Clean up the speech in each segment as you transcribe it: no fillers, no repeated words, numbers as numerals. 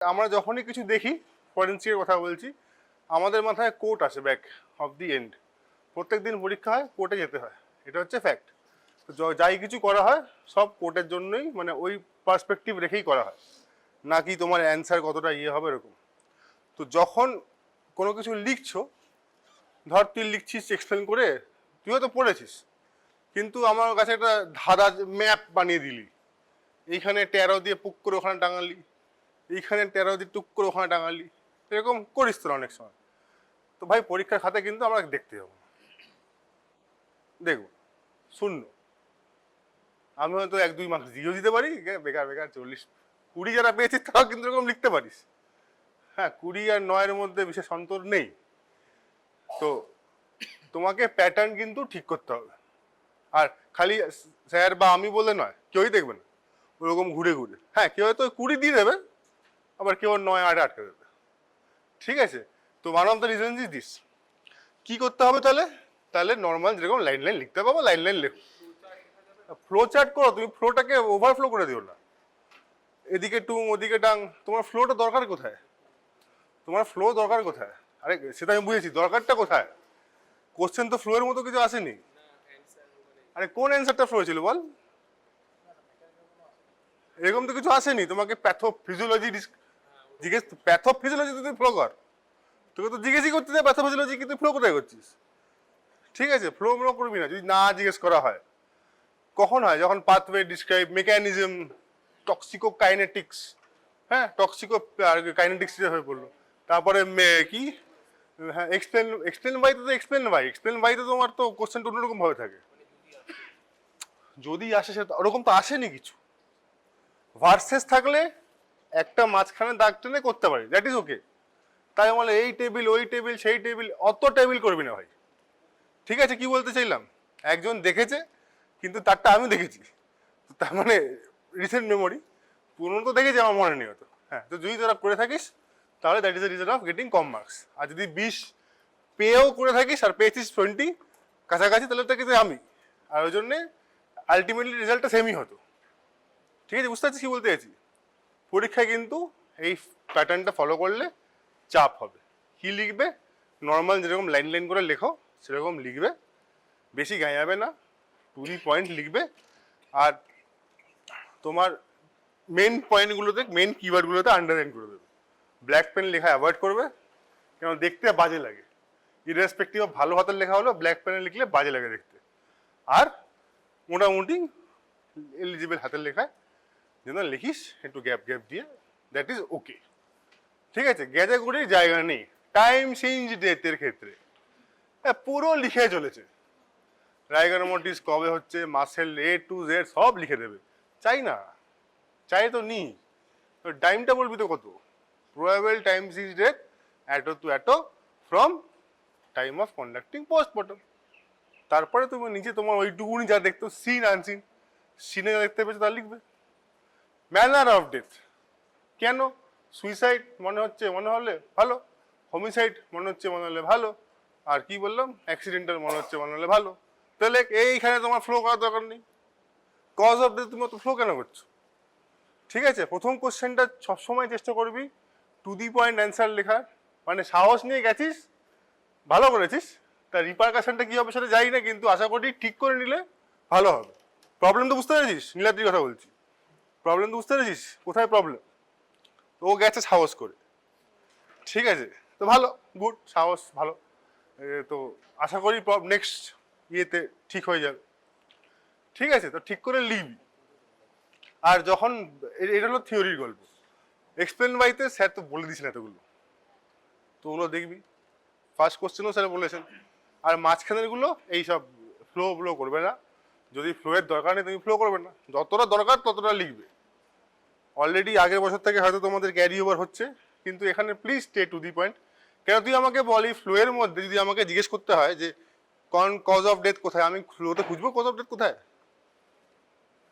আমরা যখনই কিছু দেখি, ফরেন্সিকের কথা বলছি, আমাদের মাথায় কোর্ট আসে ব্যাক অফ দি এন্ড। প্রত্যেক দিন পরীক্ষা হয়, কোর্টে যেতে হয়, এটা হচ্ছে ফ্যাক্ট। তো যাই কিছু করা হয় সব কোর্টের জন্যই, মানে ওই পার্সপেক্টিভ রেখেই করা হয়, নাকি তোমার অ্যান্সার কতটা ইয়ে হবে এরকম। তো যখন কোনো কিছু লিখছো, ধর তুই লিখছিস এক্সপ্লেন করে, তুই হয়তো পড়েছিস, কিন্তু আমার কাছে একটা ধাঁধা ম্যাপ বানিয়ে দিলি, এইখানে 13 দিয়ে পুক করে ওখানে টাঙালি, এইখানে 13 দিয়ে টুক করে ওখানে টাঙালি, এরকম করিস তো অনেক সময়। তো ভাই পরীক্ষার খাতা কিন্তু আমরা দেখতে যাবো, দেখবো শূন্য। আমি হয়তো 1-2 মার্কস দিয়েও দিতে পারি, বেকার বেকার 40-20 যারা পেয়েছিস তারাও কিন্তু এরকম লিখতে পারিস। হ্যাঁ, 20 আর 9-এর মধ্যে বিশেষ অন্তর নেই। তো তোমাকে প্যাটার্ন কিন্তু ঠিক করতে হবে। আর খালি স্যার বা আমি বলে নয়, কেউই দেখবে না ওরকম ঘুরে ঘুরে। হ্যাঁ, কেউ হয়তো 20 দিয়ে দেবে, আবার কেউ 9-8 আটকে দেবে, ঠিক আছে। তো one of the reason is this. কি করতে হবে তাহলে? তাহলে নর্মাল যেরকম লাইন লাইন লিখতে পাবো, লাইন লাইন লেখো। ফ্লো চার্ট করো, তুমি ফ্লোটাকে ওভারফ্লো করে দিও না, এদিকে টুং ওদিকে টাং। তোমার ফ্লোটা দরকার কোথায়? তোমার ফ্লো দরকার কোথায়? আরে সেটা আমি বুঝেছি, দরকারটা কোথায়? কোশ্চেন তো ফ্লো এর মতো কিছু আসেনি। আরে কোন অ্যান্সারটা ফ্লো ছিল বল? এরকম তো কিছু আসেনি। তোমাকে প্যাথোফিজিওলজি জিজ্ঞেস, প্যাথোফিজিওলজি তুই ফ্লো কর, তোকে তো জিজ্ঞেসই করতে যে প্যাথোফিজিওলজি কি তুই ফ্লো কোথায় করছিস। ঠিক আছে, ফ্লো ফ্লো করবি না যদি না জিজ্ঞেস করা হয়। কখন হয়? যখন পাথওয়ে ডিসক্রাইব, মেকানিজম, টক্সিকো কাইনেটিক্স, হ্যাঁ টক্সিকো কাইনেটিক্স হয়ে পড়লো। তারপরে কি, হ্যাঁ এক্সপ্লেন, এক্সপ্লেন বাই তো এক্সপ্লেন বাই, এক্সপ্লেন বাই তো তোমার তো কোশ্চেনটা অন্যরকম ভাবে থাকে। যদি আসে সেটা ওরকম তো আসেনি কিছু। ভার্সেস থাকলে একটা মাঝখানে দাগ টেনে করতে পারি, দ্যাট ইজ ওকে। তাই বলে এই টেবিল ওই টেবিল সেই টেবিল, অত টেবিল করবি না ভাই। ঠিক আছে, কি বলতে চাইলাম, একজন দেখেছে কিন্তু তারটা আমি দেখেছি, তার মানে রিসেন্ট মেমোরি, পুরনো তো দেখেছি আমার মনে নেই হতো। হ্যাঁ, তো যদি তোরা করে থাকিস তাহলে that is the reason of getting কম মার্কস। আর যদি 20 পেয়েও করে থাকিস আর পেয়েছিস 20 কাছাকাছি, তাহলে তো কিন্তু আমি, আর ওই জন্যে আলটিমেটলি রেজাল্টটা সেমই হতো। ঠিক আছে, বুঝতে পারছিস কি বলতে চাইছি? পরীক্ষায় কিন্তু এই প্যাটার্নটা ফলো করলে চাপ হবে। কি লিখবে? নর্মাল যেরকম লাইন লাইন করে লেখো সেরকম লিখবে, বেশি গাঁয়াবে না, টু দি পয়েন্ট লিখবে। আর তোমার মেন পয়েন্টগুলোতে, মেন কিওয়ার্ডগুলোতে আন্ডারলাইন করে দেবে। ব্ল্যাক পেন লেখা অ্যাভয়েড করবে, কেন দেখতে বাজে লাগে। ইরেসপেক্টিভ অফ ভালো হাতের লেখা হলো, ব্ল্যাক পেনে লিখলে বাজে লাগে দেখতে। আর মোটামুটি এলিজিবল হাতের লেখায় যেন লিখিস, একটু গ্যাপ গ্যাপ দিয়ে, দ্যাট ইজ ওকে। ঠিক আছে, গ্যাজাগুড়ির জায়গা নেই টাইম চেঞ্জ ডেটের ক্ষেত্রে। হ্যাঁ, পুরো লিখে চলেছে, রাইগার মোটিস কবে হচ্ছে, মাসেল A to Z সব লিখে দেবে। চাই না, চাই তো নি, টাইমটা বলবি তো কত, প্রবাবল টাইম চেঞ্জ ডেট এটো টু এটো from time of conducting post-mortem. তারপরে তুমি নিচে তোমার ওইটুকুনি যা দেখতো, সিন আনসিন, সিনে যা দেখতে পেয়েছো তা লিখবে। ম্যানার অফ ডেথ, কেন সুইসাইড মনে হচ্ছে, মনে হলে ভালো, হোমিসাইড মনে হচ্ছে মনে হলে ভালো, আর কি বললাম অ্যাক্সিডেন্টাল মনে হচ্ছে মনে হলে ভালো। তাহলে এইখানে তোমার ফ্লো করার দরকার নেই। কজ অফ ডেথ তুমি অত ফ্লো কেন করছো? ঠিক আছে, প্রথম কোশ্চেনটা সবসময় চেষ্টা করবি টু দি পয়েন্ট অ্যান্সার লেখার, মানে সাহস নিয়ে গেছিস, ভালো করেছিস, তার রিপারকাশনটা কি হবে সেটা জানি না, কিন্তু আশা করি ঠিক করে নিলে ভালো হবে। প্রবলেম তো বুঝতে পেরেছিস? নীলাদ্রির কথা বলছি, প্রবলেম তো বুঝতে পেরেছিস কোথায় প্রবলেম? তো ও গেছে সাহস করে, ঠিক আছে, তো ভালো, গুড, সাহস ভালো। তো আশা করি নেক্সট ইয়েতে ঠিক হয়ে যাবে। ঠিক আছে, তো ঠিক করে লিখবি। আর যখন এটা হলো থিওরির গল্প, এক্সপ্লেন বাইতে স্যার তো বলে দিয়েছেন এতগুলো, তো ওগুলো দেখবি। ফার্স্ট কোশ্চেনও স্যার বলেছেন। আর মাঝখানের গুলো এইসব ফ্লো করবে না, যদি ফ্লোয়ের দরকার নেই তুমি ফ্লো করবে না, যতটা দরকার ততটা লিখবে। অলরেডি আগের বছর থেকে হয়তো তোমাদের ক্যারি ওভার হচ্ছে, কিন্তু এখানে please stay to the point. কেন তুই আমাকে বলি ফ্লোয়ের মধ্যে যদি আমাকে জিজ্ঞেস করতে হয় যে কজ অফ ডেথ কোথায়, আমি ফ্লোতে খুঁজবো কজ অফ ডেথ কোথায়?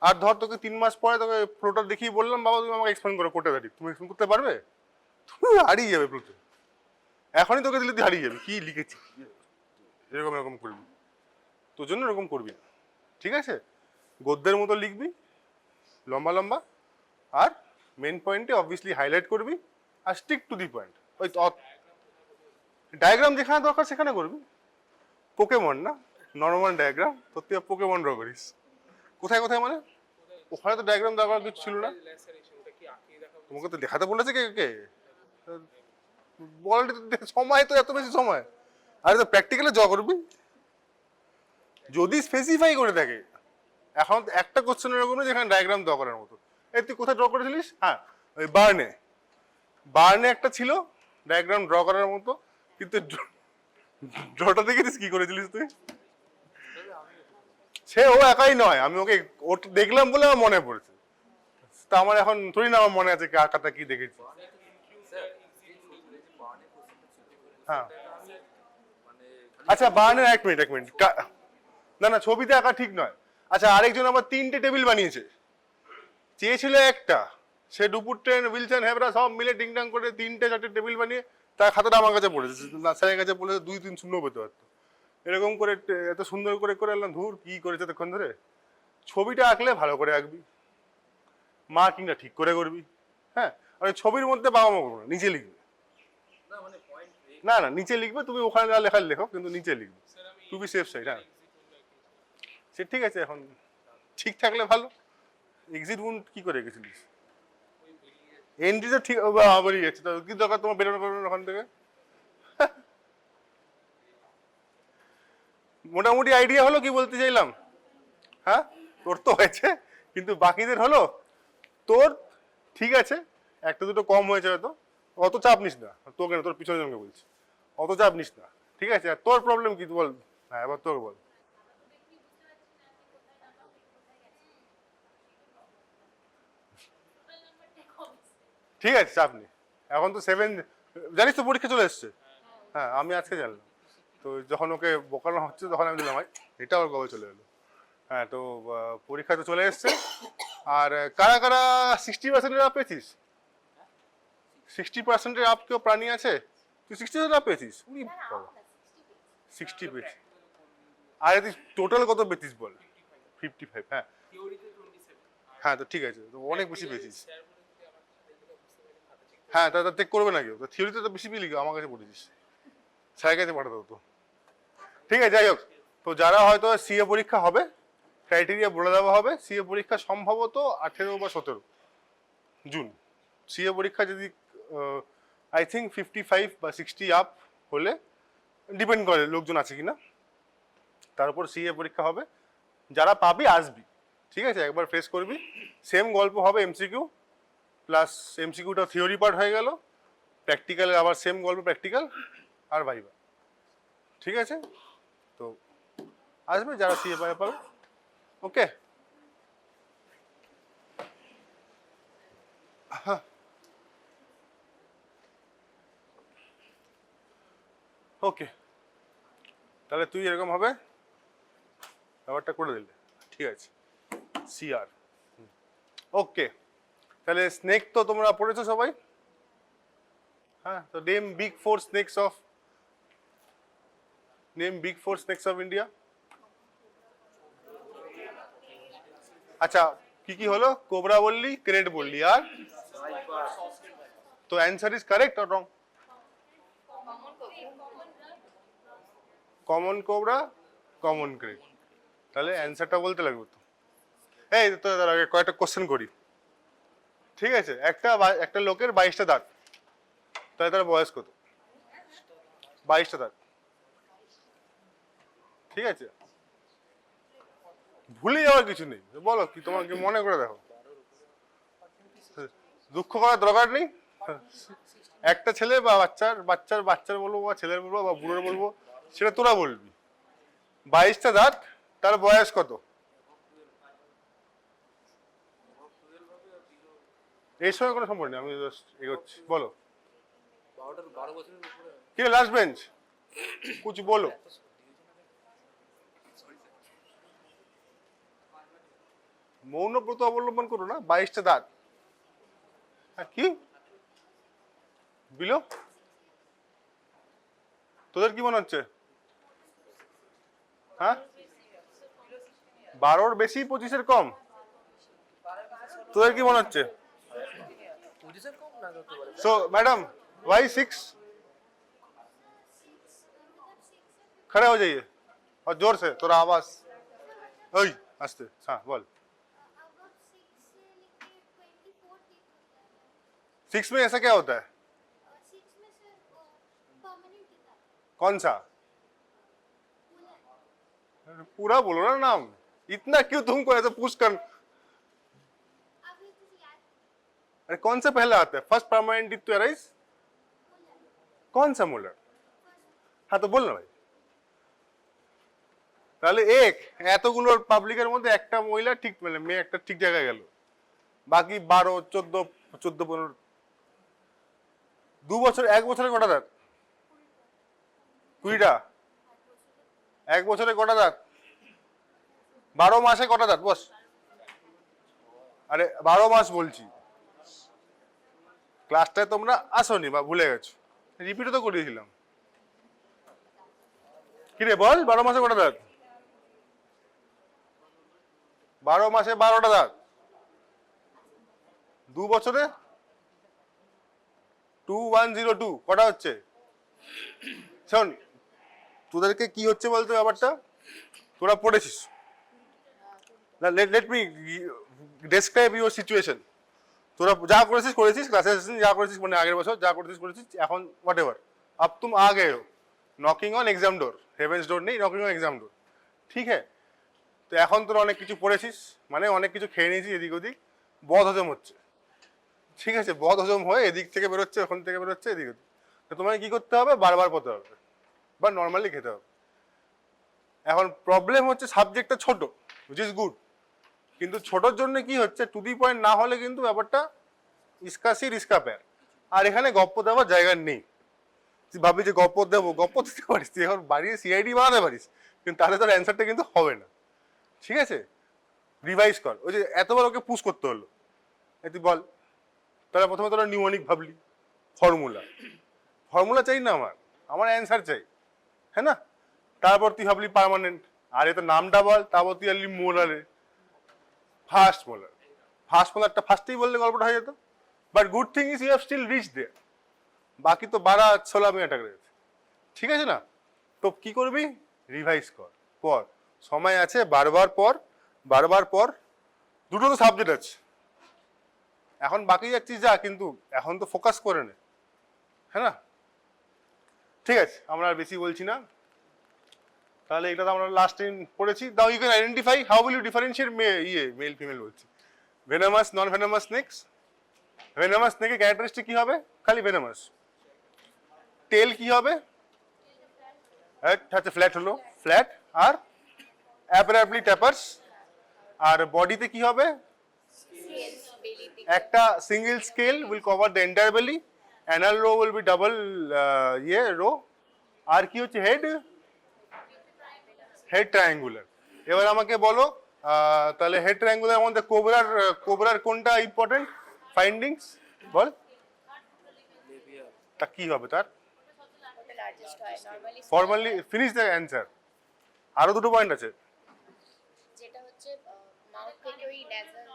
আর ধর তোকে 3 মাস পরে তোকে ফ্লোটা দেখিয়ে বললাম বাবা তুমি আমাকে এক্সপ্লেন করো কোটা দাঁড়ি, তুমি এক্সপ্লেন করতে পারবে? তুমি হারিয়ে যাবে ফ্লোতে, এখনই তোকে দিলে তুই হারিয়ে যাবে কি লিখেছি, এরকম এরকম করবি, তোর জন্য এরকম করবি না। ঠিক আছে, গদ্যের মতো লিখবি লম্বা লম্বা, আর মেন পয়েন্টে অবভিয়াসলি হাইলাইট করবি, আর স্টিক টু দি পয়েন্ট। ওই ডায়াগ্রাম যেখানে দরকার সেখানে করবি। পোকেমন না, নর্মাল ডায়াগ্রাম, তোর তুই পোকেমন ড্র করিস। কোথায় কোথায় মানে? ওখানে তো ডায়াগ্রাম দেওয়ার কিছু ছিল না। তোমাকে তো দেখাতে বলেছে কে কে? বল, সময় তো এত বেশি সময়। আরে তো প্র্যাকটিক্যালে ড্র করবি যদি স্পেসিফাই করে থাকে। এখন একটা কোশ্চেন এরকম না যেখানে ডায়াগ্রাম ড্র করার মতো। এই তুই কোথায় ড্র করেছিলিস? হ্যাঁ, ওই বার্নে একটা ছিল ডায়াগ্রাম ড্র করার মতো, কিন্তু ড্রটা দেখেছিস কি করেছিলিস তুই? সে ও একাই নয়, আমি ওকে ওটা দেখলাম বলে আমার মনে পড়েছে। তা আমার এখন থোড়ি না আমার মনে আছে কার কাটা কি দেখেছি। হ্যাঁ, আচ্ছা বার্নের এক মিনিট না না, ছবিতে আঁকা ঠিক নয়। আচ্ছা, আরেকজন আবার 3টে টেবিল বানিয়েছে, চেয়েছিল একটা। সে ডুপুর ট্রেন উইলসন হেবরা সব মিলে ডিংডাং করে 3টে-4টে টেবিল বানিয়ে তার খাতাটা আমার কাছে পড়েছে, স্যারের কাছে বলেছে 2-3 শূন্য পেতে পারতো। এরকম করে এত সুন্দর করে করে এলাম, ধুর কি করেছে তখন ধরে। ছবিটা আঁকলে ভালো করে আঁকবি, মার্কিংটা ঠিক করে করবি। হ্যাঁ, আর ছবির মধ্যে বাবা মা করবো না, নিচে লিখবে। না না, নিচে লিখবে তুমি, ওখানে যা লেখার লেখো, কিন্তু নিচে লিখবে, টু বি সেফ সাইড। হ্যাঁ, সে ঠিক আছে, এখন ঠিক থাকলে ভালো। এক্সিট উন্ড কি করে গেছিলিস? এন্ট্রি তো ঠিক বেরিয়ে যাচ্ছে, তো কি দরকার তোমার বেরোনো ওখান থেকে? মোটামুটি আইডিয়া হলো কি বলতে চাইলাম? হ্যাঁ, তোর তো হয়েছে, কিন্তু বাকিদের হলো? তোর ঠিক আছে, একটা দুটো কম হয়েছে হয়তো, অত চাপ নিস না। তোকে না, তোর পিছনে জনকে বলছি, অত চাপ নিস না, ঠিক আছে? আর তোর প্রবলেম কি বল? হ্যাঁ, এবার তোর বল। ঠিক আছে, চাপ নেই। এখন তো 7, জানিস তো পরীক্ষা চলে এসছে। হ্যাঁ, আমি আজকে জানলাম। তো যখন ওকে বোকানো হচ্ছে তখন আমি দিলাম, এটা ওর কবে চলে এলো। হ্যাঁ, তো পরীক্ষা তো চলে এসছে। আর কারা কারা 60%-এর আপ পেয়েছিস? 60%-এর আপ কেউ প্রাণী আছে? তুই 60% আপ পেয়েছিস? 60 পেয়েছিস? আরে তুই টোটাল কত পেয়েছিস বল? 55। হ্যাঁ হ্যাঁ, তো ঠিক আছে, তো অনেক বেশি পেয়েছিস। হ্যাঁ, তা চেক করবে না কেউ, থিওরিতে তো বেশি পেয়ে আমার কাছে পড়েছিস, স্যারের কাছে পাঠাতো তো। ঠিক আছে, যাই হোক। তো যারা হয়তো সিএ পরীক্ষা হবে, ক্রাইটেরিয়া বলে দেওয়া হবে। সিএ পরীক্ষা সম্ভবত 18 বা 17 জুন। সিএ পরীক্ষা যদি আই থিঙ্ক 55 বা 60 আপ হলে, ডিপেন্ড করে লোকজন আছে কিনা, তার উপর সিএ পরীক্ষা হবে। যারা পাবি আসবি, ঠিক আছে, একবার ফেস করবি। সেম গল্প হবে, এমসিকিউ প্লাস এমসিকিউটা থিওরি পার্ট হয়ে গেল, প্র্যাকটিক্যালে আবার সেম গল্প, প্র্যাকটিক্যাল আর ভাইবা। ঠিক আছে, তো আসবে যারা সিএ পাবে। ওকে, হ্যাঁ, ওকে, তাহলে তুই এরকম হবে ব্যাপারটা করে দিলে, ঠিক আছে। সিআর, ওকে। তাহলে স্নেক তো তোমরা পড়েছো সবাই? হ্যাঁ, তো name big four snake's of India. আচ্ছা, কি কি হলো? কোবরা বললি, ক্রেট বললি, আর তো answer is correct or wrong? Common cobra, common crate, তাহলে অ্যান্সারটা বলতে লাগবে তো। এই তো তার আগে কয়েকটা কোশ্চেন করি, ঠিক আছে? একটা লোকের 22টা দাঁত, তাহলে তার বয়স কত? 22টা দাঁত, ঠিক আছে? ভুলে যাওয়ার কিছু নেই, বলো কি তোমার কি মনে করে দেখো, দুঃখ করার দরকার নেই। একটা ছেলে বা বাচ্চার বলবো, বা ছেলের বলবো, বা বুড়োর বলবো, সেটা তোরা বলবি। 22টা দাঁত, তার বয়স কত? এর সঙ্গে কোনো সম্পর্ক নেই, আমি জাস্ট এগোচ্ছি। বলো কি লাস্ট বেঞ্চ, কুছ বলো। মৌন ব্রত অবলম্বন করো না, 22টা দাঁত। হ্যাঁ, কি বিলো? তোদের কি মনে হচ্ছে? হ্যাঁ, 12-র বেশি, 25-এর কম? তোদের কি মনে হচ্ছে? So madam why 6? खड़े हो जाइए और जोर से थोड़ा आवाज ओए आस्ते हाँ बोल 6 में ऐसा क्या होता है कौन सा पूरा बोलो ना नाम इतना क्यों तुमको ऐसा पूछ कर अरे कौन सा पहले आता है फर्स्ट परमानेंट डिक्ट अराइज कौन सा मुलर हाँ तो बोल ना भाई তাহলে এক এতগুলো পাবলিকের মধ্যে একটা মহিলা ঠিক মানে মেয়ে একটা ঠিক জায়গায় গেল বাকি 12 14 15 2 বছর 1 বছরে কটা দাঁত 20টা 1 বছরে কটা দাঁত 12 মাসে কটা দাঁত বস আরে 12 মাস বলছি ক্লাসটায় তোমরা আসোনি বা ভুলে গেছো রিপিটও তো করিয়েছিলাম কি রে বল 12 মাসে কটা দাঁত 12 মাসে 12টা দাঁত 2 বছরে 2102 কটা হচ্ছে শোন তোদেরকে কি হচ্ছে বলতে ব্যাপারটা তোরা পড়েছিস let me describe your situation তোরা যা করেছিস ক্লাসে যা করেছিস মানে আগের বছর যা করেছিস এখন whatever अब तुम आ गए हो knocking on exam door heavens door নেই knocking on exam door ঠিক है তো এখন তোরা অনেক কিছু পড়েছিস মানে অনেক কিছু খেয়ে নিয়েছিস এদিক ওদিক বদ হজম হচ্ছে ঠিক আছে বদ হজম হয়ে এদিক থেকে বেরোচ্ছে ওখান থেকে বেরোচ্ছে এদিক ওদিক তো তোমাকে কি করতে হবে বারবার পড়তে হবে বা নর্মালি খেতে হবে এখন প্রবলেম হচ্ছে সাবজেক্টটা ছোট হুইচ ইজ গুড কিন্তু ছোটর জন্য কি হচ্ছে টু দি পয়েন্ট না হলে কিন্তু ব্যাপারটা ইসকাসির ইসকা প্যার আর এখানে গপ্প দেওয়ার জায়গা নেই তুই ভাবি যে গপ্প দেবো গপ্প দিতে পারিস তুই এখন বাড়িয়ে সিআইডি বানাতে পারিস কিন্তু তাহলে তোর অ্যান্সারটা কিন্তু হবে না ঠিক আছে রিভাইজ কর ওই যে এতবার ওকে পুশ করতে হলো তুই বল তাহলে প্রথমে তোরা নিউমনিক ভাবলি ফর্মুলা চাই না আমার অ্যান্সার চাই হ্যাঁ না তারপর তুই ভাবলি পার্মানেন্ট আর এ তো নামটা বল তারপর তুই আনলি মোলারে ফার্স্ট মোলারটা ফার্স্টেই বললে গল্পটা হয়ে যেত but good thing is you have still reach there বাকি তো 12-16 মিনিট রয়েছে ঠিক আছে না তো কি করবি রিভাইজ কর পর সময় আছে বারবার পর দুটো তো সাবজেক্ট আছে এখন বাকি যাচ্ছিস যা কিন্তু এখন তো ফোকাস করে নে হ্যাঁ না ঠিক আছে আমরা আর বেশি বলছি না তাহলে এটা তো আমরা লাস্ট টাইম পড়েছি দাও you can identify how will you differentiate male female বলছি venomous non venomous snakes venomous স্নেকের ক্যারেক্টারিস্টিক কি হবে খালি ভেনামাস টেল কি হবে আচ্ছা ফ্ল্যাট হলো ফ্ল্যাট আর অ্যাপারেন্টলি ট্যাপার্স আর বডিতে কি হবে একটা single scale will cover the entire belly anal row will be double row আর কি হচ্ছে হেড ট্রায়াঙ্গুলার এবার আমাকে বলো তাহলে হেড ট্রায়াঙ্গুলার মধ্যে কোবরার কোনটা ইম্পর্টেন্ট ফাইন্ডিংস বল তা কি হবে তার ফর্মালি ফিনিশ দ্য অ্যান্সার আরো দুটো পয়েন্ট আছে যেটা হচ্ছে মাউথ থেকে ওই নেজাল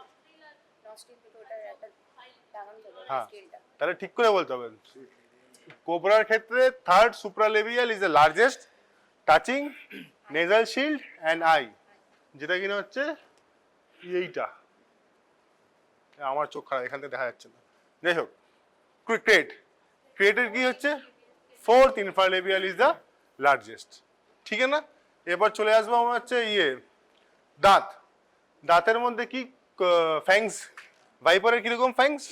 নস্ট্রিল থেকে ওটার একটা লাগানো যাবে হ্যাঁ স্কেলটা তাহলে ঠিক করে বলতে হবে কোবরার ক্ষেত্রে third supralabial is the largest touching nasal shield and eye যেটা কিনা হচ্ছে এইটা আমার চোখ খারাপ এখান থেকে দেখা যাচ্ছে না যাই হোক ক্রেটের কি হচ্ছে ফোর্থ ইনফ্রালেবিয়াল ইজ দ্য লার্জেস্ট ঠিক আছে না এবার চলে আসবো আমার হচ্ছে দাঁতের মধ্যে কি ফ্যাংস ভাইপারের কিরকম ফ্যাংস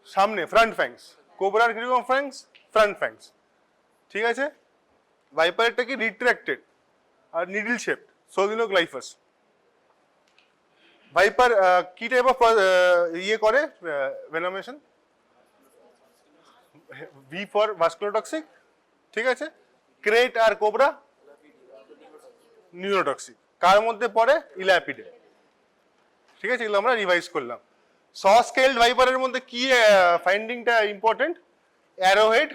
সামনে ফ্রন্ট ফ্যাংস কোবরার কিরকম ফ্যাংস ফ্রন্ট ফ্যাংস ঠিক আছে ভাইপারেরটা কি রিট্রাক্টেড আর নিডল শেপড সোলিনোগ্লাইফাস ভাইপার কি টাইপ অফ ইয়ে করে ভেনামেশন ভি ফর ভাস্কুলোটক্সিক ঠিক আছে ক্রেট আর কোবরা নিউরোটক্সিক কার মধ্যে পড়ে ইলাপিডে ঠিক আছে এগুলো আমরা রিভাইজ করলাম স স্কেলড ভাইপারের মধ্যে কি ফাইন্ডিংটা ইম্পর্টেন্ট অ্যারোহেড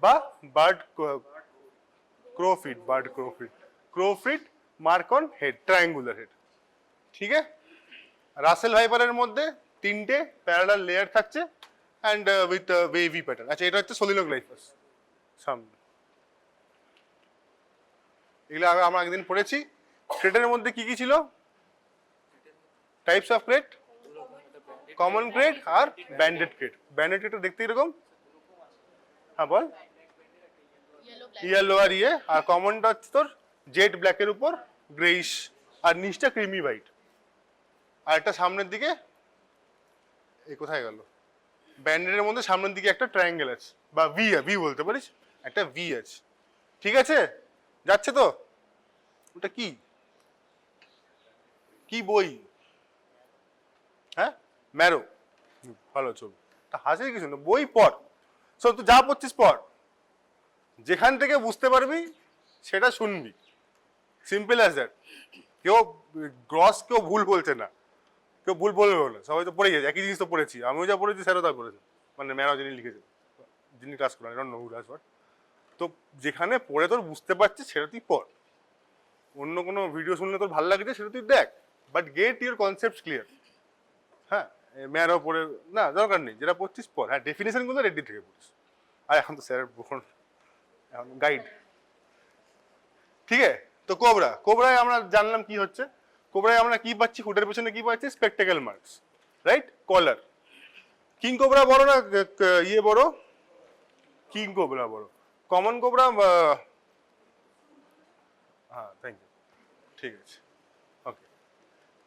বা bird crow feet mark on head triangular head ঠিক আছে রাসেল ভাইপারের মধ্যে তিনটে প্যারালাল লেয়ার থাকছে অ্যান্ড উইথ ওয়েভি প্যাটার্ন। আচ্ছা, এটা হচ্ছে সোলিনোগ্লাইফাস সামনে। এগুলো আমরা একদিন পড়েছি। ক্রেটের মধ্যে কি কি ছিল? Types of krait, common krait আর ব্যান্ডেড ক্রেট। ব্যান্ডেড ক্রেট দেখতে এরকম, হ্যাঁ বল, ইয়েলো আর ইয়ে, আর কমনটা হচ্ছে তোর জেড ব্ল্যাকের উপর গ্রেইশ আর নিচটা ক্রিমি হোয়াইট। আর একটা সামনের দিকে, এই কোথায় গেল, ব্যান্ডেডের মধ্যে সামনের দিকে একটা ট্রায়াঙ্গেল আছে, বা ভি বলতে পারিস, একটা ভি আছে। ঠিক আছে, যাচ্ছে তো? ওটা কি কি বই? হ্যাঁ, ম্যারো। ভালো ছবি। তা হাসির কিছু না, বই পড়। সব তুই যা পড়ছিস পড়, যেখান থেকে বুঝতে পারবি সেটা শুনবি, সিম্পল অ্যাজ দ্যাট। কেউ গ্রস কেউ ভুল বলছে না, কেউ ভুল বলবেও না, সবাই তো পড়ে গেছে, একই জিনিস তো পড়েছি, আমিও যা পড়েছি স্যারও তা করেছে, মানে ম্যারো যিনি লিখেছে, যিনি ক্লাস করেন, I don't know who does what. তো যেখানে পড়ে তোর বুঝতে পারছিস সেটা তুই পড়। অন্য কোনো ভিডিও শুনলে তোর ভালো লাগছে সেটা তুই দেখ, but get your concept clear. হ্যাঁ, ম্যারো পড়ে না দরকার নেই, যেটা পড়ছিস পড়। হ্যাঁ, ডেফিনেশনগুলো রেডি থেকে পড়িস। আর এখন তো স্যারের এখন গাইড। ঠিক আছে, তো কোবরায় আমরা জানলাম কি হচ্ছে। কোবরায় আমরা কি পাচ্ছি? হুডের পেছনে কি পাচ্ছি? Spectacle marks, right? Collar. King cobra বড় না ইয়ে বড়? কিং কোবরা বড়। কমন কোবরা, হ্যাঁ থ্যাংক ইউ, ঠিক আছে, ওকে,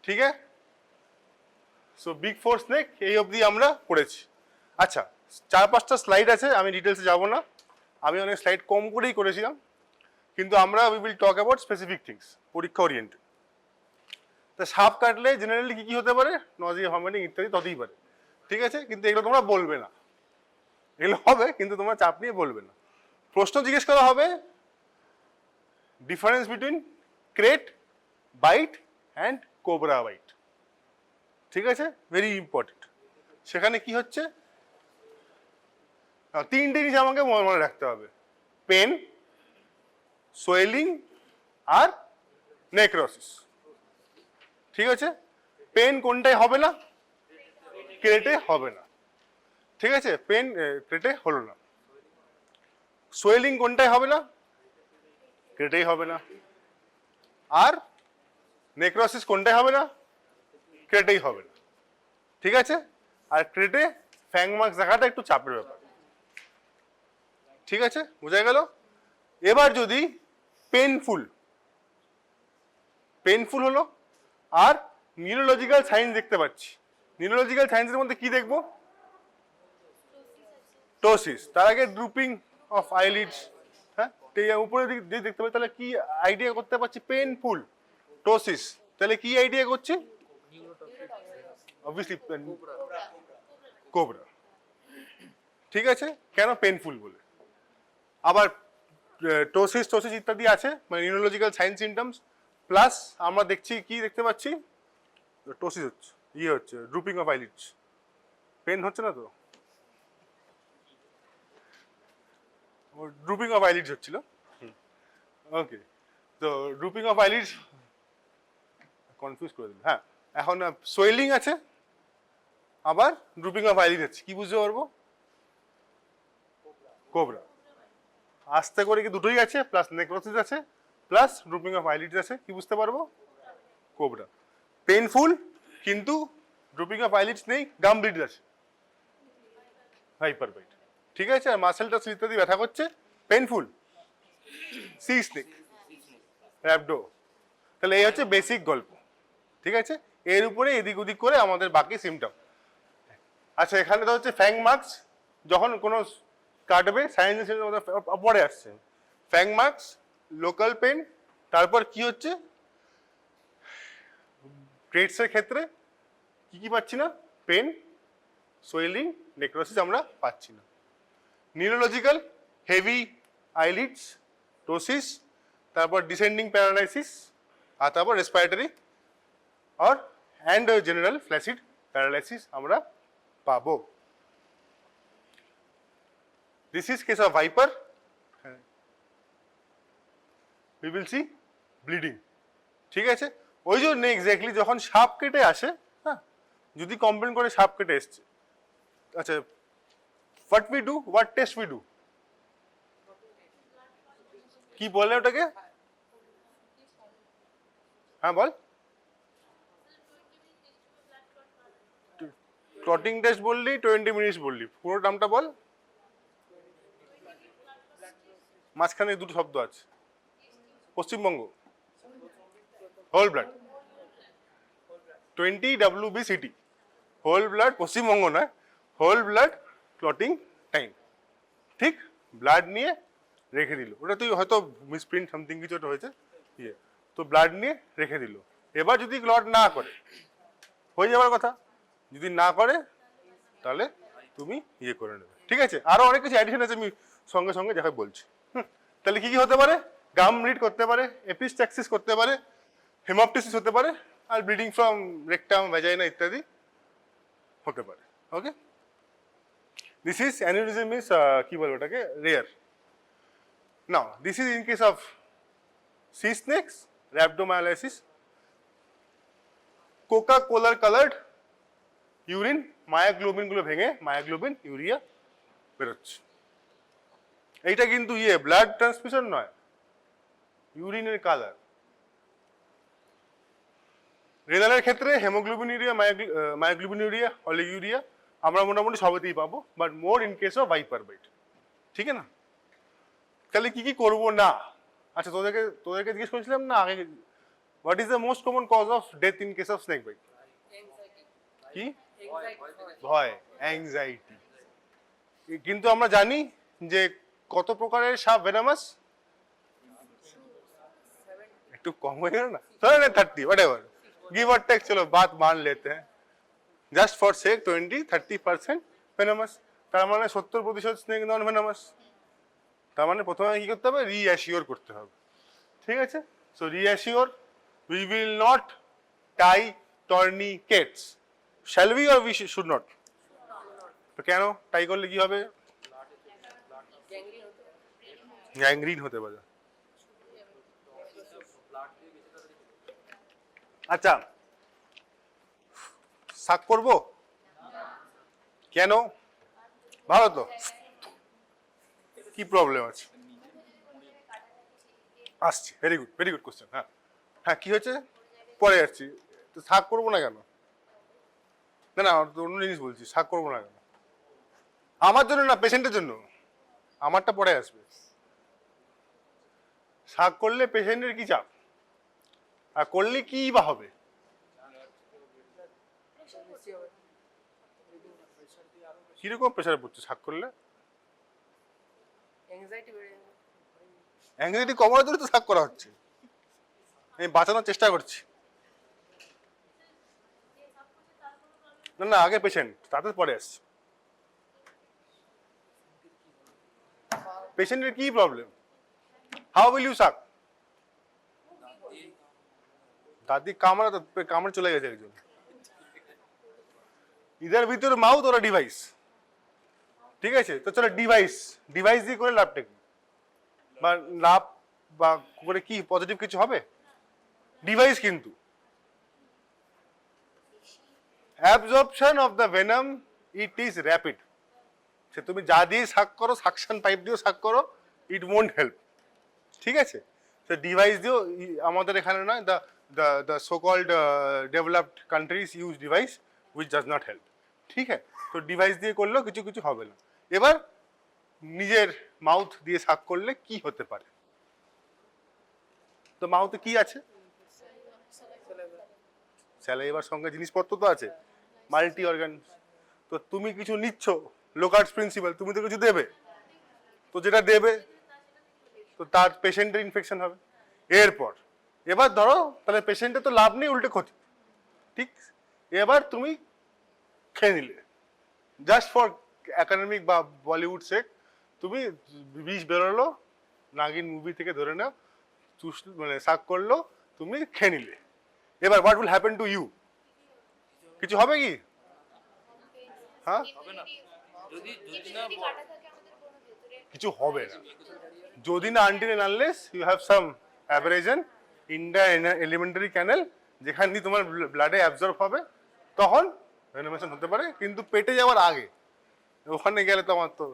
ঠিক আছে। সো বিগ ফোর স্নেক এই অবধি আমরা পড়েছি। আচ্ছা, 4-5টা স্লাইড আছে, আমি ডিটেলসে যাব না, আমি অনেক স্লাইড কম করেই করেছিলাম, কিন্তু আমরা we will talk about specific things, পরীক্ষা ওরিয়েন্টেড। তা সাপ কাটলে জেনারেলি কি কি হতে পারে? নজিয়া, ভমিটিং ইত্যাদি হতেই পারে। ঠিক আছে, কিন্তু এগুলো তোমরা বলবে না, এগুলো হবে কিন্তু তোমরা চাপ নিয়ে বলবে না। প্রশ্ন জিজ্ঞেস করা হবে, difference between krait bite and cobra bite. ঠিক আছে, ভেরি ইম্পর্টেন্ট। সেখানে কি হচ্ছে, তিনটে জিনিস আমাকে মনে রাখতে হবে: পেন, সোয়েলিং আর নেক্রোসিস। ঠিক আছে, পেন কোনটাই হবে না? ক্রেটে হবে না। ঠিক আছে, পেন ক্রেটে হলো না। সোয়েলিং কোনটাই হবে না? ক্রেটেই হবে না। আর নেক্রোসিস কোনটাই হবে না? ক্রেটেই হবে না। ঠিক আছে, আর ক্রেটে ফ্যাং মার্কস দেখাটা একটু চাপের ব্যাপার। ঠিক আছে, বোঝা গেল? এবার যদি পেনফুল হলো আর নিউরোলজিক্যাল সাইন্স দেখতে পাচ্ছি, নিউরোলজিক্যাল সায়েন্সের মধ্যে কি দেখবো? টোসিস। তার আগে ড্রুপিং অফ আইলিডস। হ্যাঁ, উপরে যদি দেখতে পাই তাহলে কি আইডিয়া করতে পারছি? Painful, ptosis. তাহলে কি আইডিয়া করছি? Obviously cobra. ঠিক আছে, কেন পেনফুল বলে? আবার টোসিস ইত্যাদি আছে, মানে নিউরোলজিক্যাল সাইন সিমটমস, প্লাস আমরা দেখছি কি দেখতে পাচ্ছি? টোসিস হচ্ছে, ইয়ে হচ্ছে ড্রুপিং অফ আইলিডস। পেন হচ্ছে না তো, ড্রুপিং অফ আইলিডস হচ্ছিল। ওকে, তো ড্রুপিং অফ আইলিডস কনফিউজ করে দিল। হ্যাঁ, এখন সোয়েলিং আছে, আবার ড্রুপিং অফ আইলিড আছে। কি বুঝতে পারবো? কোবরা। আস্তে করে কি দুটোই আছে, প্লাস নেক্রোসিস আছে, প্লাস ড্রুপিং অফ আইলিডস আছে। কি বুঝতে পারবো? কোবরা। পেনফুল কিন্তু ড্রুপিং অফ আইলিডস নেই, গাম ব্লিড আছে, হাইপার বাইট। ঠিক আছে, আর মাসেলটা ইত্যাদি ব্যথা করছে, পেনফুল। C snake, র্যাপডো। তাহলে এই হচ্ছে বেসিক গল্প। ঠিক আছে, এর উপরে এদিক ওদিক করে আমাদের বাকি সিমটম। আচ্ছা, এখানে তো হচ্ছে ফ্যাং মার্কস, যখন কোনো কাটবে সায়েন্সের পরে আসছে ফ্যাং মার্কস, লোকাল পেন, তারপর কি হচ্ছে গ্রেডসের ক্ষেত্রে কি কি পাচ্ছি না? পেন, সোয়েলিং, নেক্রোসিস আমরা পাচ্ছি না। নিউরোলজিক্যাল হেভি আইলিডস, টোসিস, তারপর ডিসেন্ডিং প্যারালাইসিস, আর তারপর রেসপিরেটরি আর অ্যান্ড জেনারেল ফ্ল্যাসিড প্যারালাইসিস আমরা পাবো। This is case of viper. We will see bleeding. ঠিক আছে, ওই জন্য এক্স্যাক্টলি যখন সাপ কেটে আসে, হ্যাঁ, যদি কমপ্লেন করে সাপ কেটে এসছে, আচ্ছা হোয়াট টেস্ট উই ডু, কি বলে ওটাকে? হ্যাঁ বল। ক্লটিং টেস্ট বললি, 20 মিনিটস বললি, পুরো নামটা বল। মাঝখানে দুটো শব্দ আছে। পশ্চিমবঙ্গ, whole blood, 20 WBCT, whole blood, পশ্চিমবঙ্গ নয়, হোল ব্লাড ক্লটিং টাইম। ঠিক, ব্লাড নিয়ে রেখে দিল, ওটা তুই হয়তো মিসপ্রিন্ট সামথিং কিছু একটা হয়েছে, ইয়ে তো ব্লাড নিয়ে রেখে দিল। এবার যদি ক্লট না করে, হয়ে যাওয়ার কথা, যদি না করে তাহলে তুমি ইয়ে করে নেবে। ঠিক আছে, আরো অনেক কিছু অ্যাডিশন আছে, আমি সঙ্গে সঙ্গে যাকে বলছি। তাহলে কি কি হতে পারে? গাম রিড করতে পারে, এপিস্ট্যাক্সিস করতে পারে, হেমোপটিসিস হতে পারে, আর ব্লিডিং ফ্রম রেকটাম, ভ্যাজাইনা ইত্যাদি হতে পারে। Okay, this is aneurysm is কি বলবো ওটাকে, rare. Now this is in case of sea snakes, rhabdomyolysis, coca কোলার কালার্ড ইউরিন, মায়োগ্লোবিন গুলো ভেঙে মায়োগ্লোবিন ইউরিয়া বেরোচ্ছে। এইটা কিন্তু ব্লাড ট্রান্সফিউশন নয়, ইউরিনের কালার। রেনালের ক্ষেত্রে haemoglobinuria, myoglobinuria, oliguria আমরা মোটামুটি সবেতেই পাবো, but more in case of viper bite. ঠিক না? তাহলে কি কি করবো না? আচ্ছা তোদেরকে জিজ্ঞেস করেছিলাম না আগে, what is the most common cause of death in case of snake bite? কি? ভয়, অ্যাংজাইটি। কিন্তু আমরা জানি যে কত প্রকারের সাপ ভেনামাস? একটু কম হয়ে গেল না, 30 whatever, give or take, চলো বাত মান লেতে হ্যাঁ, জাস্ট ফর সেক 20-30% ভেনামাস। তার মানে 70% স্নেক নন ভেনামাস। তার মানে প্রথমে কি করতে হবে? রিঅ্যাসিওর করতে হবে। ঠিক আছে, so reassure, we will not tie tourniquets. Shall we or we should not? তো কেন টাই করলে কি হবে? গ্যাংগ্রিন হতে পারে। আচ্ছা, শাক করবো কেন? ভালো তো, কি প্রবলেম আছে? আসছি, ভেরি গুড কোশ্চেন। হ্যাঁ হ্যাঁ, কি হয়েছে? পরে যাচ্ছি। তো শাক করবো না কেন? না অন্য জিনিস বলছি, শাক করবো না কেন? আমার জন্য না, পেশেন্টের জন্য। আমারটা পরে আসবে। শাক করলে পেশেন্টের কি চাপ, আর করলে কি বা হবে? কিরকম প্রেশারে পড়ছে শাক করলে? অ্যাংজাইটি কমানোর জন্য তো শাক করা হচ্ছে, আমি বাঁচানোর চেষ্টা করছি। না আগে পেশেন্ট, তাতে পরে আসছে। পেশেন্টের কি problem? How will you suck? দাদি কামড়ে চলে গেছে একজন। ইদার ভিতরে মাউথ ওরা ডিভাইস। ঠিক আছে, তো চলো ডিভাইস দিয়ে করে লাভটা কি? বা লাভ বা করে কি পজিটিভ কিছু হবে? ডিভাইস কিন্তু absorption of the venom it is rapid. সে তুমি যা দিয়ে শাক করো, সাকশন পাইপ দিয়েও শাক করো, ইট ওয়ন্ট হেল্প। ঠিক আছে, তো ডিভাইস দিয়েও, আমাদের এখানে নয়, the so called developed countries use device which does not help. ঠিক আছে, তো ডিভাইস দিয়ে করলেও কিছু হবে না। এবার নিজের মাউথ দিয়ে শাক করলে কি হতে পারে? তো মাউথে কি আছে? স্যালাইভার সঙ্গে জিনিসপত্র তো আছে, মাল্টি অর্গান। তো তুমি কিছু নিচ্ছ, লোকার্স প্রিন্সিপাল, তুমি তো কিছু দেবে, তো যেটা দেবে তো তার পেশেন্টের ইনফেকশন হবে। এবার ধরো তাহলে পেশেন্টের তো লাভ নেই, উল্টে ক্ষতি। ঠিক, এবার তুমি খেয়ে নিলে জাস্ট ফর একাডেমিক বা বলিউড সেক, তুমি বিষ বেরোলো, নাগিন মুভি থেকে ধরে নাও, মানে শাক করলো, তুমি খেয়ে নিলে। এবার what will happen to you? কিছু হবে কি? হ্যাঁ, কিছু হবে না, যদি না until and unless you have some aberration in the elementary canal, যেখান দিয়ে তোমার ব্লাডে অ্যাবজর্ব হবে, তখন ভেনোমেশন হতে পারে, কিন্তু পেটে যাওয়ার আগে। ওখানে গেলে তো আমার তো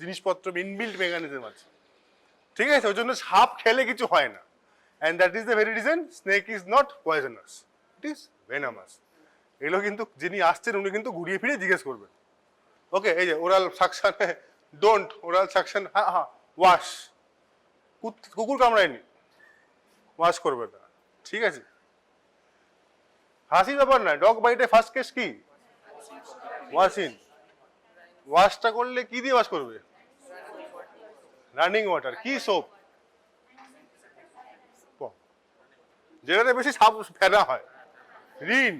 জিনিসপত্র ইনবিল্ট মেকানিজম আছে, ঠিক আছে? ওই জন্য সাপ খেলে কিছু হয় না। And that is the very reason snake is not poisonous, it is venomous. এগুলো কিন্তু যিনি আসছেন উনি কিন্তু ঘুরিয়ে ফিরে জিজ্ঞেস করবেন। ওকে, এই যে oral suction, don't oral suction, হ্যাঁ হ্যাঁ, ওয়াশ, কুকুর কামড়ায়নি, ওয়াশ করবে না, ঠিক আছে? হাসির ব্যাপার না, ডগ বাইটে ফার্স্ট কেস কি ওয়াশিং। ওয়াশটা করলে কি দিয়ে ওয়াশ করবে? Running water. কি সোপ? যেটাতে বেশি সাপ ফেনা হয়, রিন।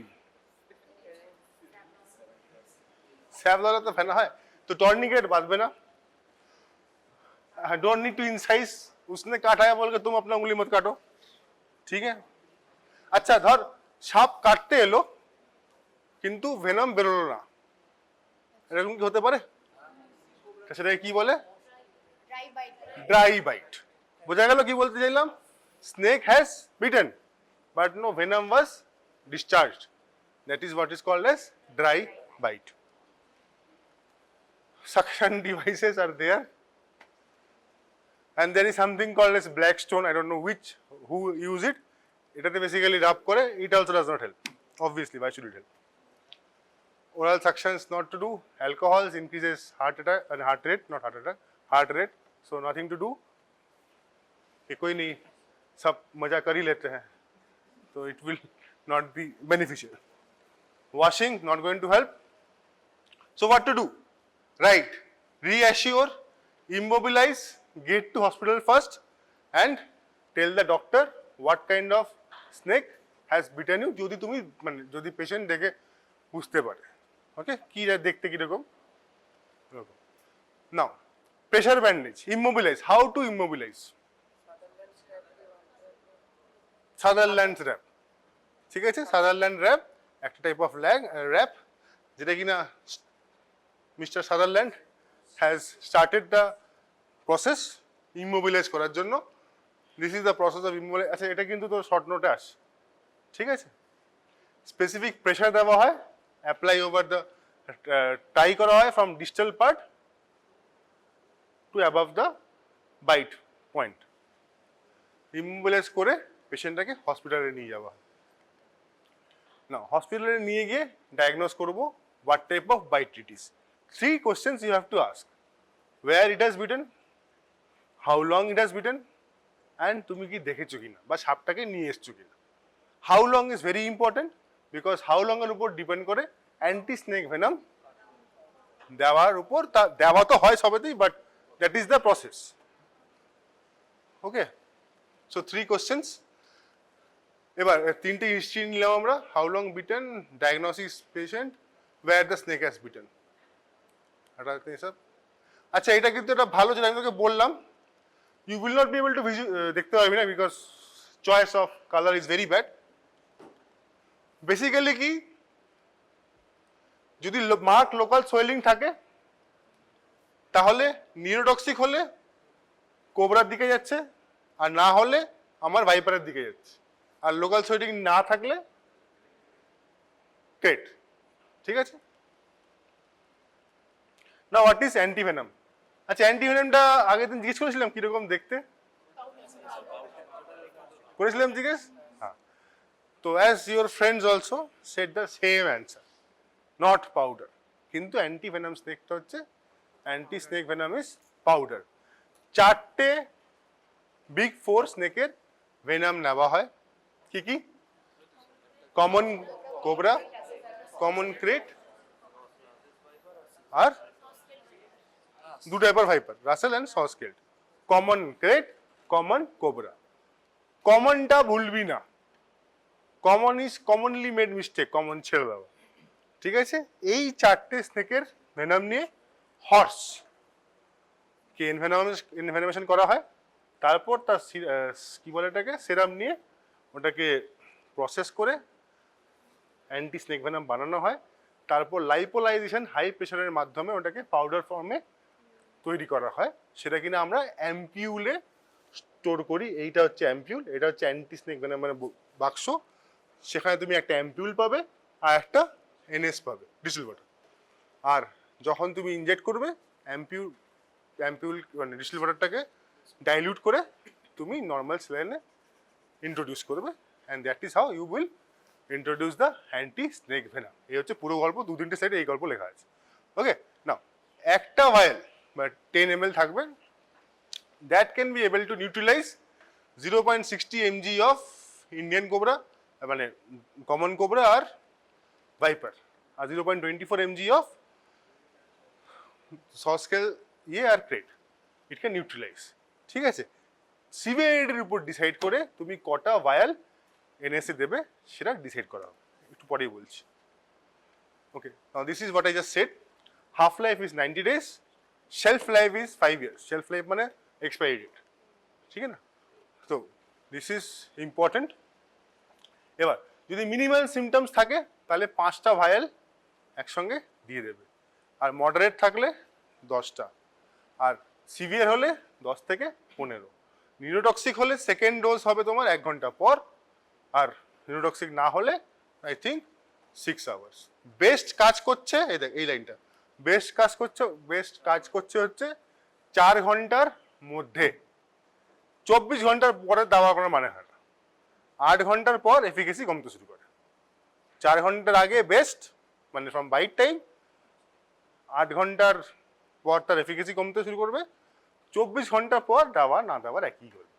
স্যাপ দ্বারা তো ফেনা হয়, তো टॉर्निकेट बांधबे ना, डोंट नीड टू इंसाइज, उसने काटा है बोल के तुम अपना उंगली मत काटो, ठीक है? আচ্ছা ধর সাপ কাটতে এলো কিন্তু ভেনম বেরোলো না, এরকম কি হতে পারে? সেটাকে কি বলে? Dry bite. Dry bite. বোঝা গেল কি বলতে চাইলাম? Snake has bitten but no venom was discharged, that is what is called as dry bite. Suction devices are there, and there is something called as black stone. I don't know who use it. এটাতে basically রাব করে, it also does not help. Obviously, why should it help? Oral suction is not to do. Alcohols increases heart attack and heart rate, not heart attack, heart rate. So nothing to do. ये कोई नहीं, सब मजा कर ही लेते हैं, so it will not be beneficial. Washing not going to help. So what to do? Right, reassure, immobilize, get to hospital first and tell the doctor what kind of snake has bitten you, যদি তুমি মানে যদি patient দেখে বুঝতে পারে। ওকে, কি দেখতে কিরকম এরকম। Now pressure bandage, immobilise, how to immobilise? Sutherland wrap, ঠিক আছে? সাদারল্যান্ড র্যাপ একটা টাইপ অফ র্যাপ, যেটা কিনা mister Sutherland has started the process immobilise করার জন্য। This is the process of immobilise. আচ্ছা, এটা কিন্তু তোর শর্ট নোটে আসে, ঠিক আছে? স্পেসিফিক প্রেশার দেওয়া হয়, অ্যাপ্লাই ওভার দ্য টাই করা হয় from distal part to above the bite point. Immobilise করে পেশেন্টটাকে হসপিটালে নিয়ে যাওয়া হয়। না, হসপিটালে নিয়ে গিয়ে ডায়াগনোজ করবো what type of bite it is. 3 questions you have to ask: where it has bitten, how long it has bitten, and তুমি কি দেখেছো কিনা বা সাপটাকে নিয়ে এসছো কিনা। How long is very important because how long এর উপর ডিপেন্ড করে অ্যান্টি স্নেক ভেনাম দেওয়ার উপর। তা দেওয়া তো হয় সবেতেই, but that is the process. Okay, so 3 questions. এবার 3টে হিস্ট্রি নিলাম আমরা, how long beaten, diagnosis patient, where the snake has bitten. আচ্ছা, এটা কিন্তু একটা ভালো, যেটা আমি তোকে বললাম, you will not be able to দেখতে পারবি না because choice of colour is very bad. Basically কি, যদি মার্ক লোকাল সোয়েলিং থাকে তাহলে নিউরোটক্সিক হলে কোবরার দিকে যাচ্ছে, আর না হলে আমার ভাইপারের দিকে যাচ্ছে, আর লোকাল সোয়েলিং না থাকলে টেট, ঠিক আছে? না, হোয়াট ইজ অ্যান্টিভেনাম? আচ্ছা, অ্যান্টিভেনামটা আগের দিন জিজ্ঞেস করেছিলাম কিরকম দেখতে, করেছিলাম জিজ্ঞেস? হ্যাঁ, তো as your friends also said the same answer, not powder. কিন্তু অ্যান্টিভেনাম স্নেকটা হচ্ছে anti snake venom is powder. 4টে বিগ 4 স্নেকের ভেনাম নেওয়া হয়। কি কি? কমন কোবরা, কমন ক্রেট, আর 2 টাইপের viper, Russell and saw scaled. Common krait, common cobra. কমনটা ভুলবি না, common is commonly made mistake, common ছেড়ে দেওয়া, ঠিক আছে? এই 4টে স্নেকের ভেনাম নিয়ে হর্স কে ইনভেনমেশন করা হয়, তারপর তার কি বলে এটাকে, সেরাম নিয়ে ওটাকে প্রসেস করে অ্যান্টি স্নেক ভেনাম বানানো হয়। তারপর লাইপোলাইজেশন হাই প্রেশারের মাধ্যমে ওটাকে পাউডার ফর্মে তৈরি করা হয়, সেটা কিনা আমরা অ্যাম্পিউলে স্টোর করি। এইটা হচ্ছে অ্যাম্পিউল, এটা হচ্ছে অ্যান্টি স্নেক ভেনাম মানে বাক্স। সেখানে তুমি একটা অ্যাম্পিউল পাবে আর একটা এনএস পাবে ডিস্টিল ওয়াটার। আর যখন তুমি ইনজেক্ট করবে অ্যাম্পিউল মানে ডিস্টিল ওয়াটারটাকে ডাইলিউট করে তুমি নর্মাল স্যালাইনে ইন্ট্রোডিউস করবে, and that is how you will introduce the anti snake venom. এই হচ্ছে পুরো গল্প, 2-3টে সাইডে এই গল্প লেখা আছে। ওকে, নাও একটা ভায়েল বা 10 ml থাকবে, that can be able to neutralise 0.60 mg of Indian cobra মানে কমন কোবরা আর ভাইপার, আর 0.24 mg অফ সসকেল আর ক্রেট। It can neutralise. ঠিক আছে, সিভিয়ারিটির উপর ডিসাইড করে তুমি কটা ভায়াল এনএসএ দেবে সেটা ডিসাইড করা হবে, একটু পরেই বলছি। Okay, now this is what I just said. Half life is 90 days, shelf life is 5 years। Shelf life মানে এক্সপায়ারি ডেট, ঠিক আছে না? তো দিস ইজ ইম্পর্টেন্ট। এবার যদি মিনিমাল সিমটমস থাকে তাহলে 5টা ভায়াল একসঙ্গে দিয়ে দেবে, আর মডারেট থাকলে 10টা, আর সিভিয়ার হলে 10 থেকে 15। নিউরোটক্সিক হলে সেকেন্ড ডোজ হবে তোমার 1 ঘন্টা পর, আর নিউরোটক্সিক না হলে আই থিঙ্ক 6 hours। বেস্ট কাজ করছে এই দেখ এই লাইনটা, বেস্ট কাজ করছে হচ্ছে 4 ঘন্টার মধ্যে। 24 ঘন্টার পরে দেওয়া কোনো মানে হয় না। 8 ঘন্টার পর এফিকেসি কমতে শুরু করে। 4 ঘন্টার আগে বেস্ট মানে ফ্রম বাইট টাইম, 8 ঘন্টার পর তার এফিকেসি কমতে শুরু করবে, 24 ঘন্টা পর দেওয়া না দেওয়ার একই করবে।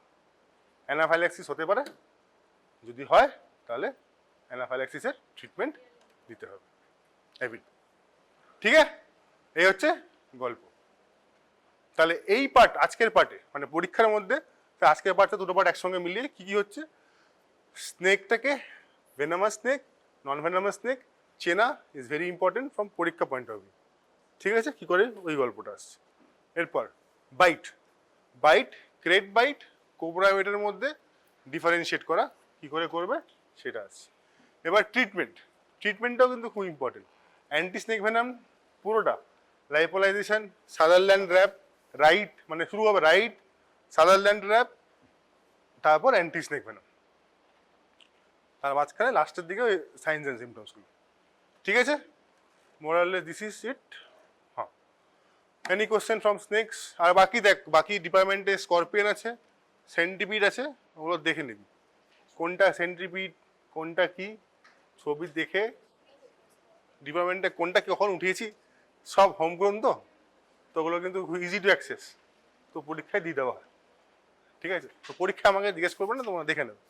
অ্যানাফাইল্যাক্সিস হতে পারে, যদি হয় তাহলে অ্যানাফাইল্যাক্সিসের ট্রিটমেন্ট দিতে হবে। ঠিক আছে, এই হচ্ছে গল্প। তাহলে এই পার্ট আজকের পার্টে মানে পরীক্ষার মধ্যে আজকের পার্টটা দুটো পার্ট একসঙ্গে মিলিয়ে কি কি হচ্ছে, স্নেকটাকে ভেনামাস স্নেক নন ভেনামাস স্নেক চেনা ইজ ভেরি ইম্পর্টেন্ট ফ্রম পরীক্ষা পয়েন্ট অফ ভিউ। ঠিক আছে, কি করে ওই গল্পটা আসছে। এরপর বাইট ক্রেট বাইট কোবরা ওয়েটের মধ্যে ডিফারেন্সিয়েট করা কি করে করবে সেটা আছে। এবার ট্রিটমেন্টটাও কিন্তু খুব ইম্পর্টেন্ট। অ্যান্টি স্নেক ভেনাম পুরোটা লাইপোলাইজেশন, সাদারল্যান্ড র্যাপ, রাইট মানে শুরু হবে রাইট, সাদারল্যান্ড র্যাপ, তারপর অ্যান্টি স্নেক ভেনাম, তার মাঝখানে লাস্টের দিকে ওই সাইন্স অ্যান্ড সিমটমসগুলো। ঠিক আছে, মোরালে দিস ইজ ইট। হ্যাঁ, এনি কোয়েশ্চেন ফ্রম স্নেকস? আর বাকি দেখ, বাকি ডিপার্টমেন্টে স্করপিয়ন আছে, সেন্টিপিড আছে, ওগুলো দেখে নিবি কোনটা সেন্টিপিড কোনটা কি, ছবি দেখে ডিপার্টমেন্টে কোনটা কখন উঠিয়েছি, সব হোমগ্রোন তো, তো ওগুলো কিন্তু ইজি টু অ্যাক্সেস, তো পরীক্ষায় দিয়ে দেওয়া হয়। ঠিক আছে, তো পরীক্ষা আমাকে জিজ্ঞেস করবে না, তোমরা দেখে নেবে।